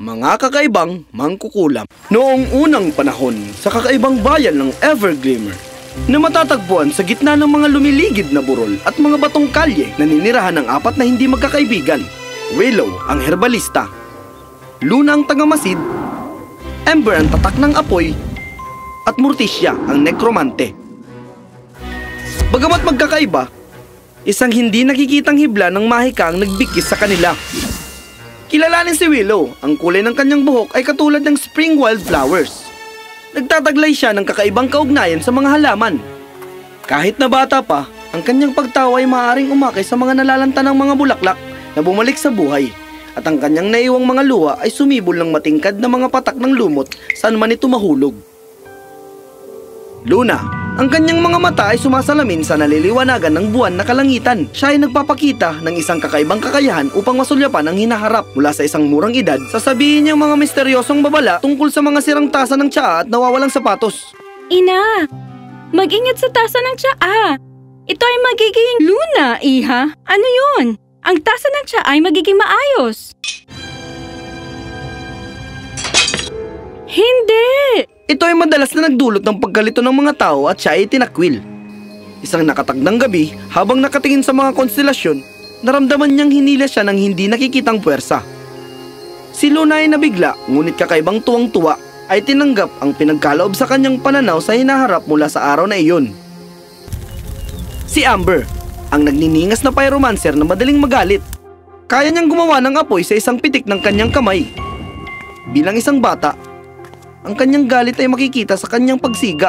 Mga kakaibang mangkukulam. Noong unang panahon sa kakaibang bayan ng Everglimmer, na matatagpuan sa gitna ng mga lumiligid na burol at mga batong kalye, naninirahan ng apat na hindi magkakaibigan. Willow ang herbalista, Luna ang tagamasid, Ember ang tatak ng apoy, at Morticia ang nekromante. Bagamat magkakaiba, isang hindi nakikitang hibla ng mahika ang nagbigkis sa kanila. Kilalanin si Willow, ang kulay ng kanyang buhok ay katulad ng spring wildflowers. Nagtataglay siya ng kakaibang kaugnayan sa mga halaman. Kahit na bata pa, ang kanyang pagtawa ay maaaring umakay sa mga nalalanta ng mga bulaklak na bumalik sa buhay. At ang kanyang naiwang mga luha ay sumibol ng matingkad na mga patak ng lumot saan man ito mahulog. Luna, ang kanyang mga mata ay sumasalamin sa naliliwanagan ng buwan na kalangitan. Siya ay nagpapakita ng isang kakaibang kakayahan upang masulyapan ang hinaharap. Mula sa isang murang edad, sasabihin niyang mga misteryosong babala tungkol sa mga sirang tasa ng tsaa at nawawalang sapatos. Ina, mag-ingat sa tasa ng tsaa. Ito ay magiging Luna, iha. Ano yun? Ang tasa ng tsaa ay magiging maayos. Hindi! Ito ay madalas na nagdulot ng pagkalito ng mga tao at siya ay tinakwil. Isang nakatagdang gabi, habang nakatingin sa mga konstelasyon, naramdaman niyang hinila siya ng hindi nakikitang puwersa. Si Luna ay nabigla, ngunit kakaibang tuwang-tuwa ay tinanggap ang pinagkaloob sa kanyang pananaw sa hinaharap mula sa araw na iyon. Si Amber, ang nagniningas na pyromancer na madaling magalit. Kaya niyang gumawa ng apoy sa isang pitik ng kanyang kamay. Bilang isang bata, ang kanyang galit ay makikita sa kanyang pagsiga.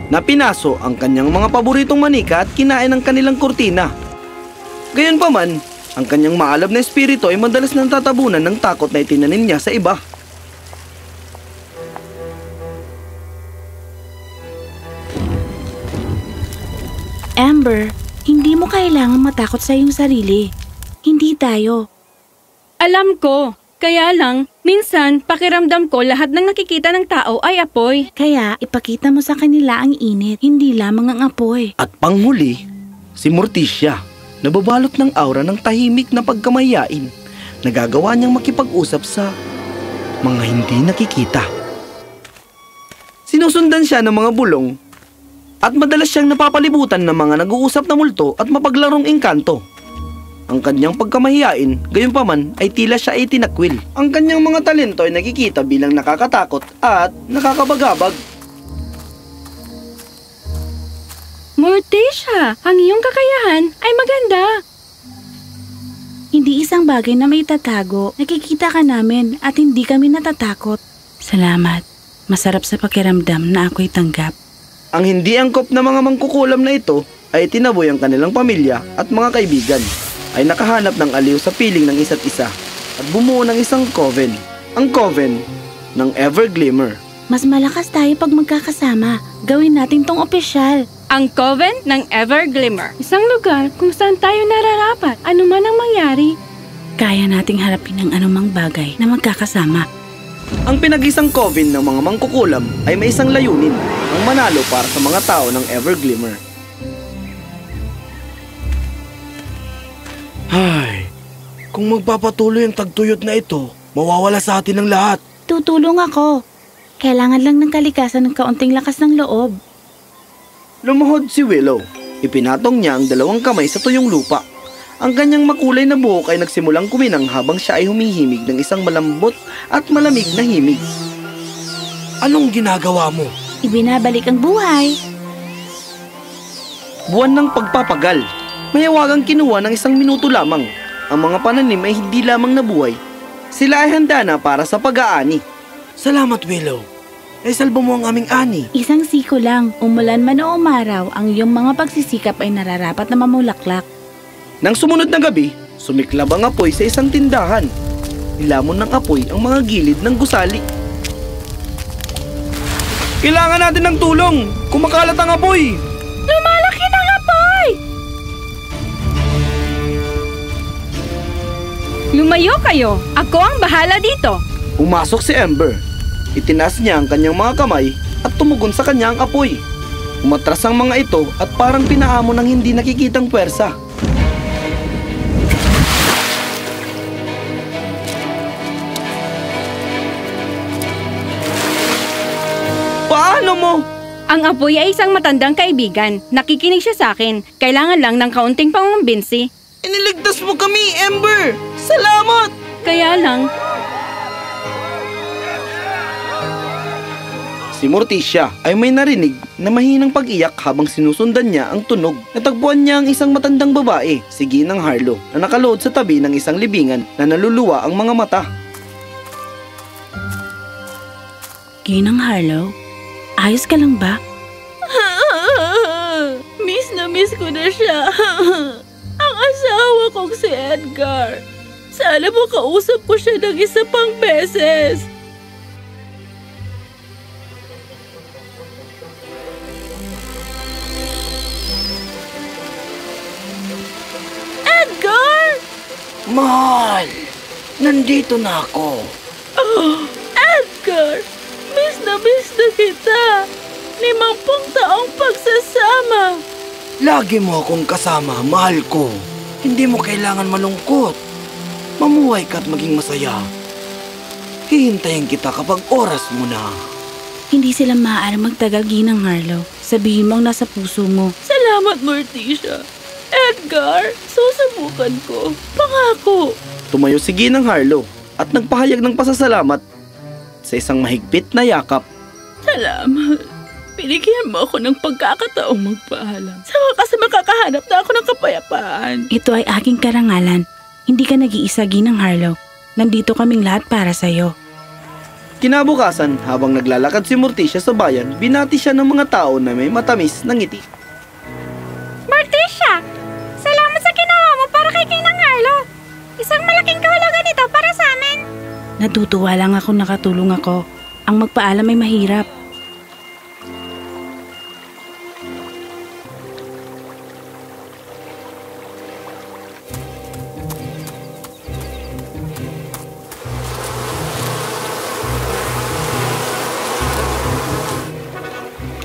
Napinaso ang kanyang mga paboritong manika at kinain ang kanilang kurtina. Gayunpaman, ang kanyang maalab na espiritu ay madalas nang tatabunan ng takot na itinanim niya sa iba. Amber, hindi mo kailangan matakot sa iyong sarili. Hindi tayo. Alam ko. Kaya lang, minsan pakiramdam ko lahat ng nakikita ng tao ay apoy. Kaya ipakita mo sa kanila ang init, hindi lamang ang apoy. At panghuli, si Morticia, nababalot ng aura ng tahimik na pagkamahiyain. Nagagawa niyang makipag-usap sa mga hindi nakikita. Sinusundan siya ng mga bulong at madalas siyang napapalibutan ng mga nag-uusap na multo at mapaglarong engkanto. Ang kanyang pagkamahiyain, gayunpaman ay tila siya ay tinakwil. Ang kanyang mga talento ay nakikita bilang nakakatakot at nakakabagabag. Morticia, ang iyong kakayahan ay maganda. Hindi isang bagay na may tatago. Nakikita ka namin at hindi kami natatakot. Salamat. Masarap sa pakiramdam na ako'y tanggap. Ang hindi angkop na mga mangkukulam na ito ay tinaboy ang kanilang pamilya at mga kaibigan. Ay nakahanap ng aliw sa piling ng isa't isa at bumuo ng isang coven. Ang coven ng Everglimmer. Mas malakas tayo pag magkakasama. Gawin natin tong opisyal. Ang Coven ng Everglimmer. Isang lugar kung saan tayo nararapat, anuman ang mangyari. Kaya nating harapin ang anumang bagay na magkakasama. Ang pinag-isang coven ng mga mangkukulam ay may isang layunin, ang manalo para sa mga tao ng Everglimmer. Ay, kung magpapatuloy ang tagtuyot na ito, mawawala sa atin ang lahat. Tutulong ako. Kailangan lang ng kalikasan ng kaunting lakas ng loob. Lumuhod si Willow. Ipinatong niya ang dalawang kamay sa tuyong lupa. Ang kanyang makulay na buhok ay nagsimulang kuminang habang siya ay humihimig ng isang malambot at malamig na himig. Anong ginagawa mo? Ibinabalik ang buhay. Buwan ng pagpapagal. Mayawagang kinuha ng 1 minuto lamang. Ang mga pananim ay hindi lamang nabuhay. Sila ay handa na para sa pag-aani. Salamat, Willow. Ay salba mo ang aming ani. Isang siko lang. Umulan man o umaraw, ang iyong mga pagsisikap ay nararapat na mamulaklak. Nang sumunod na gabi, sumiklab ang apoy sa isang tindahan. Nilamon ng apoy ang mga gilid ng gusali. Kailangan natin ng tulong! Kumakalat ang apoy! Lumalaki ng apoy! Lumayo kayo! Ako ang bahala dito! Pumasok si Ember. Itinaas niya ang kanyang mga kamay at tumugon sa kanya ang apoy. Umatras ang mga ito at parang pinaamo ng hindi nakikitang puwersa. mo? Ang apoy ay isang matandang kaibigan. Nakikinig siya sa akin. Kailangan lang ng kaunting pangumbinsi. Iniligtas mo kami, Ember! Salamat! Kaya lang, Si Morticia ay may narinig na mahinang pag-iyak habang sinusundan niya ang tunog. Natagpuan niya ang isang matandang babae, si Ginang Harlow, na nakalood sa tabi ng isang libingan na naluluwa ang mga mata. Ginang Harlow, ayos ka lang ba? Miss na miss ko na siya. Ang asawa kong si Edgar. Sana makausap ko siya ng isa pang beses. Edgar! Mahal! Nandito na ako. Edgar! Miss na kita. 50 taong pagsasama. Lagi mo akong kasama, mahal ko. Hindi mo kailangan malungkot. Mamuhay ka at maging masaya. Hihintayin kita kapag oras mo na. Hindi sila maaari magtagal, Ginang Harlow. Sabihin mo ang nasa puso mo. Salamat, Morticia. Edgar, susubukan ko. Pangako. Tumayo si Ginang Harlow at nagpahayag ng pasasalamat sa isang mahigpit na yakap. Salamat. Binigyan mo ako ng pagkakataong magpaalam. Sa wakas makakahanap na ako ng kapayapaan. Ito ay aking karangalan. Hindi ka nag-iisa, Ginang Harlow. Nandito kaming lahat para sa'yo. Kinabukasan, habang naglalakad si Morticia sa bayan, binati siya ng mga tao na may matamis na ngiti. Morticia! Salamat sa ginawa mo para kay Ginang Harlow. Isang malaking kahulugan ito para sa amin. Natutuwa lang ako nakatulong ako. Ang magpaalam ay mahirap.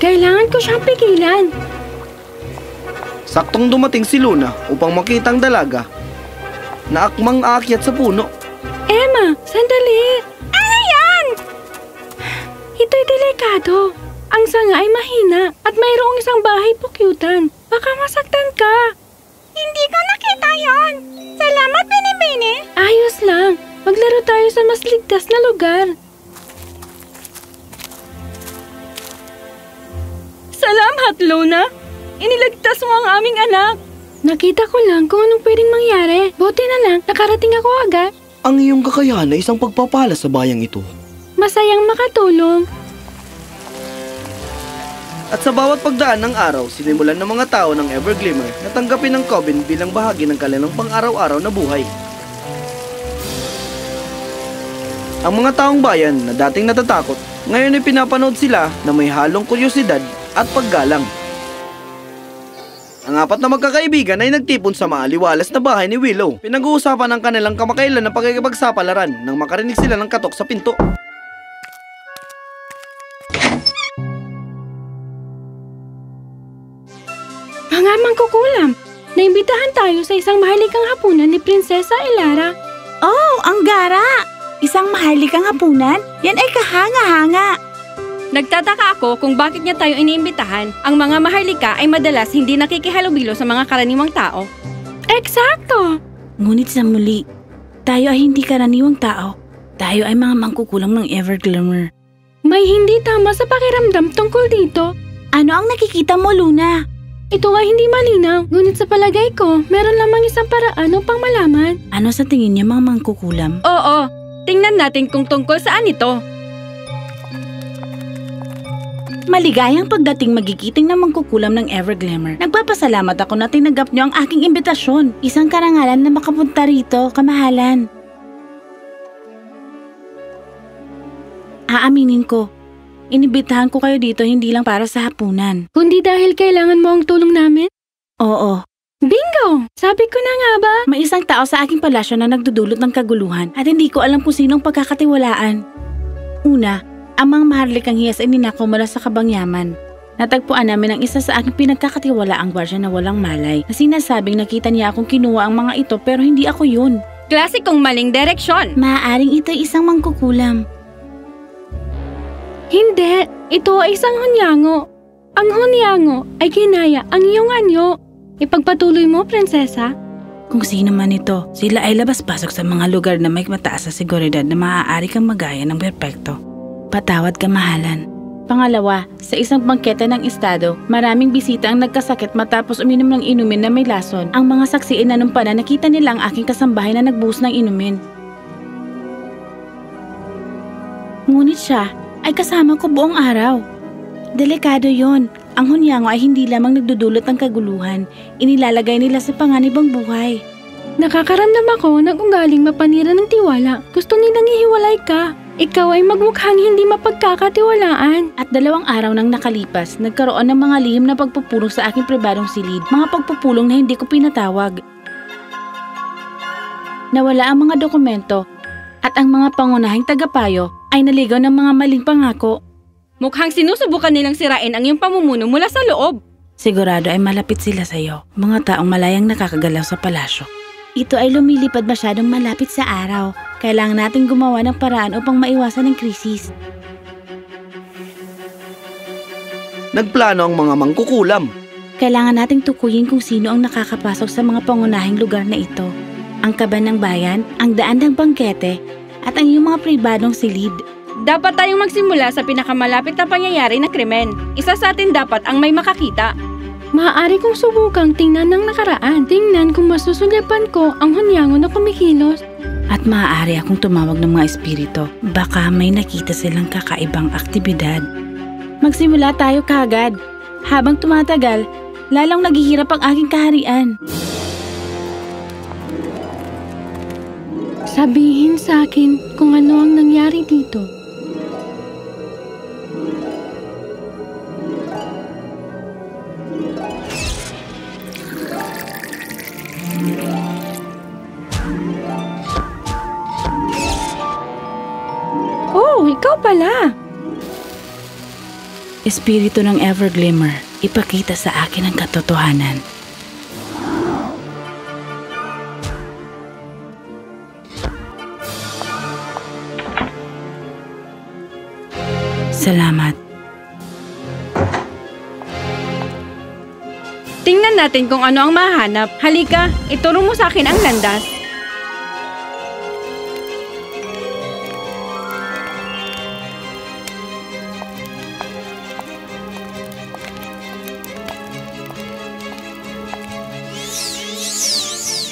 Kailangan ko siyang pigilan. Saktong dumating si Luna upang makita ang dalaga na akmang aakyat sa puno. Emma, sandali! Ano yan? Ito'y delikado. Ang sanga ay mahina at mayroong isang bahay pukyutan. Baka masaktan ka. Hindi ko nakita yon. Salamat, Binibini. Ayos lang. Maglaro tayo sa mas ligtas na lugar. Salamat, Luna. Iniligtas mo ang aming anak. Nakita ko lang kung anong pwedeng mangyari. Buti na lang, nakarating ako agad. Ang iyong kakayahan ay isang pagpapala sa bayang ito. Masayang makatulong. At sa bawat pagdaan ng araw, sinimulan ng mga tao ng Everglimmer na tanggapin ang Coven bilang bahagi ng kanilang pang-araw-araw na buhay. Ang mga taong bayan na dating natatakot, ngayon ay pinapanood sila na may halong kuryosidad at paggalang. Ang apat na magkakaibigan ay nagtipon sa maaliwalas na bahay ni Willow. Pinag-uusapan ang kanilang kamakailan na pagkikipagsapalaran nang makarinig sila ng katok sa pinto. Mga mangkukulam, naimbitahan tayo sa isang mahalikang hapunan ni Prinsesa Elara. Oh, ang gara! Isang mahalikang hapunan? Yan ay kahanga-hanga. Nagtataka ako kung bakit niya tayo iniimbitahan. Ang mga maharlika ay madalas hindi nakikihalubilo sa mga karaniwang tao. Eksakto! Ngunit sa muli, tayo ay hindi karaniwang tao. Tayo ay mga mangkukulam ng Everglimmer. May hindi tama sa pakiramdam tungkol dito. Ano ang nakikita mo, Luna? Ito ay hindi malinaw, ngunit sa palagay ko, meron lamang isang paraan upang malaman. Ano sa tingin niya mga mangkukulam? Oo, tingnan natin kung tungkol saan ito. Maligayang pagdating magigiting ng mangkukulam ng Everglimmer. Nagpapasalamat ako na tinanggap niyo ang aking imbitasyon. Isang karangalan na makapunta rito, kamahalan. Aaminin ko, inibitahan ko kayo dito hindi lang para sa hapunan. Kundi dahil kailangan mo ang tulong namin? Oo. Bingo! Sabi ko na nga ba? May isang tao sa aking palasyo na nagdudulot ng kaguluhan at hindi ko alam kung sinong pagkakatiwalaan. Una, ang mga maharlikang hiyas ay ninakaw mula sa kabangyaman. Natagpuan namin ang isa sa aking pinagkakatiwalaang gwardiya na walang malay na sinasabing nakita niya akong kinuha ang mga ito pero hindi ako yun. Klasikong maling direksyon. Maaaring ito'y isang mangkukulam. Hindi, ito ay isang hunyango. Ang hunyango ay ginaya ang iyong anyo. Ipagpatuloy mo, prinsesa. Kung sino man ito, sila ay labas-pasok sa mga lugar na may mataas na seguridad na maaari kang magaya ng perpekto. Patawad kamahalan. Pangalawa, sa isang bangkete ng estado, maraming bisita ang nagkasakit matapos uminom ng inumin na may lason. Ang mga saksi ay nanumpa na nakita nila ang aking kasambahay na nagbuhos ng inumin. Ngunit siya ay kasama ko buong araw. Delikado yon. Ang hunyango ay hindi lamang nagdudulot ng kaguluhan, inilalagay nila sa panganibang buhay. Nakakaramdam ako ng ugaling mapanira ng tiwala. Gusto nilang ihiwalay ka. Ikaw ay magmukhang hindi mapagkakatiwalaan. At 2 araw nang nakalipas, nagkaroon ng mga lihim na pagpupulong sa aking pribadong silid, mga pagpupulong na hindi ko pinatawag. Nawala ang mga dokumento at ang mga pangunahing tagapayo ay naligaw ng mga maling pangako. Mukhang sinusubukan nilang sirain ang iyong pamumuno mula sa loob. Sigurado ay malapit sila sa iyo, mga taong malayang nakakagalaw sa palasyo. Ito ay lumilipad masyadong malapit sa araw. Kailangan nating gumawa ng paraan upang maiwasan ang krisis. Nagplano ang mga mangkukulam. Kailangan nating tukuyin kung sino ang nakakapasok sa mga pangunahing lugar na ito. Ang kaban ng bayan, ang daan ng bangkete, at ang iyong mga pribadong silid. Dapat tayong magsimula sa pinakamalapit na pangyayari na krimen. Isa sa atin dapat ang may makakita. Maaari kong subukang tingnan ng nakaraan. Tingnan kung masusulyapan ko ang hunyango na kumikilos. At maaari akong tumawag ng mga espiritu. Baka may nakita silang kakaibang aktibidad. Magsimula tayo kaagad. Habang tumatagal, lalong naghihirap ang aking kaharian. Sabihin sa akin kung ano ang nangyari dito. Oh, ikaw pala! Espiritu ng Everglimmer, ipakita sa akin ang katotohanan. Salamat. Tingnan natin kung ano ang mahanap. Halika, ituro mo sa akin ang landas.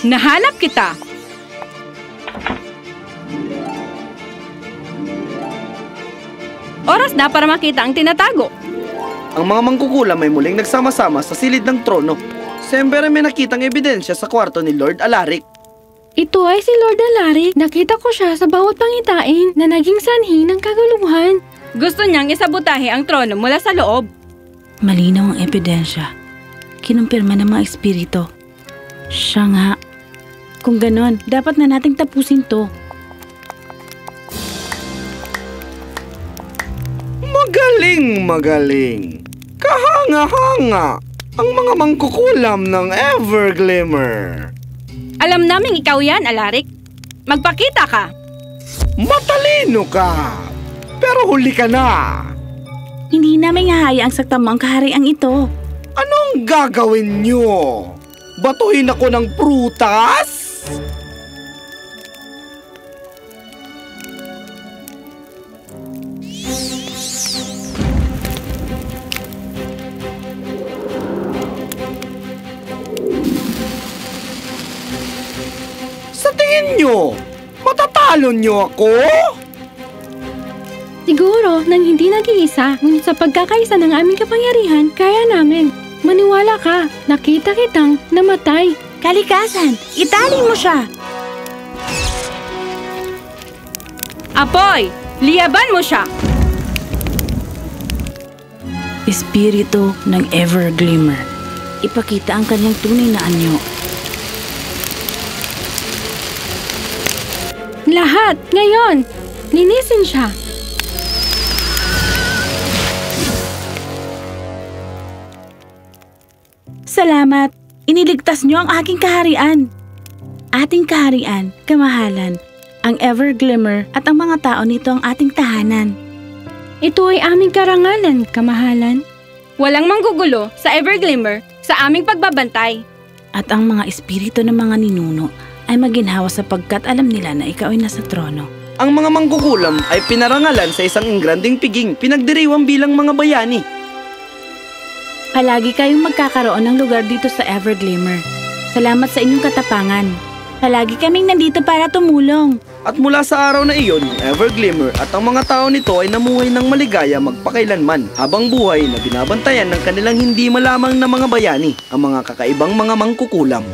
Nahanap kita! Oras na para makita ang tinatago. Ang mga mangkukulam ay muling nagsama-sama sa silid ng trono. Si Ember ay may nakitang ebidensya sa kwarto ni Lord Alaric. Ito ay si Lord Alaric. Nakita ko siya sa bawat pangitain na naging sanhi ng kaguluhan. Gusto niyang isabotahe ang trono mula sa loob. Malinaw ang ebidensya. Kinumpirma ng mga espiritu. Siya nga. Kung ganon, dapat na nating tapusin to. Magaling! Kahanga-hanga! Ang mga mangkukulam ng Everglimmer! Alam naming ikaw yan, Alaric. Magpakita ka! Matalino ka! Pero huli ka na! Hindi namin hahayaang saktan mo ang kahariang ito. Anong gagawin nyo? Batuhin ako ng prutas? Sa tingin nyo, matatalo nyo ako? Siguro nang hindi nag-iisa, ngunit sa pagkakaisa ng aming kapangyarihan, kaya namin. Maniwala ka, nakita kitang namatay. Kalikasan! Itali mo siya! Apoy! Liyaban mo siya! Espiritu ng Everglimmer. Ipakita ang kanyang tunay na anyo. Lahat! Ngayon! Linisin siya! Salamat! Iniligtas niyo ang aking kaharian. Ating kaharian, kamahalan, ang Everglimmer at ang mga tao nito ang ating tahanan. Ito ay aming karangalan, kamahalan. Walang manggugulo sa Everglimmer sa aming pagbabantay. At ang mga espiritu ng mga ninuno ay maginhawa sapagkat alam nila na ikaw ay nasa trono. Ang mga mangkukulam ay pinarangalan sa isang ingranding piging pinagdiriwang bilang mga bayani. Palagi kayong magkakaroon ng lugar dito sa Everglimmer. Salamat sa inyong katapangan. Palagi kaming nandito para tumulong. At mula sa araw na iyon, Everglimmer at ang mga tao nito ay namuhay ng maligaya magpakailanman habang buhay na binabantayan ng kanilang hindi malamang na mga bayani, ang mga kakaibang mga mangkukulam.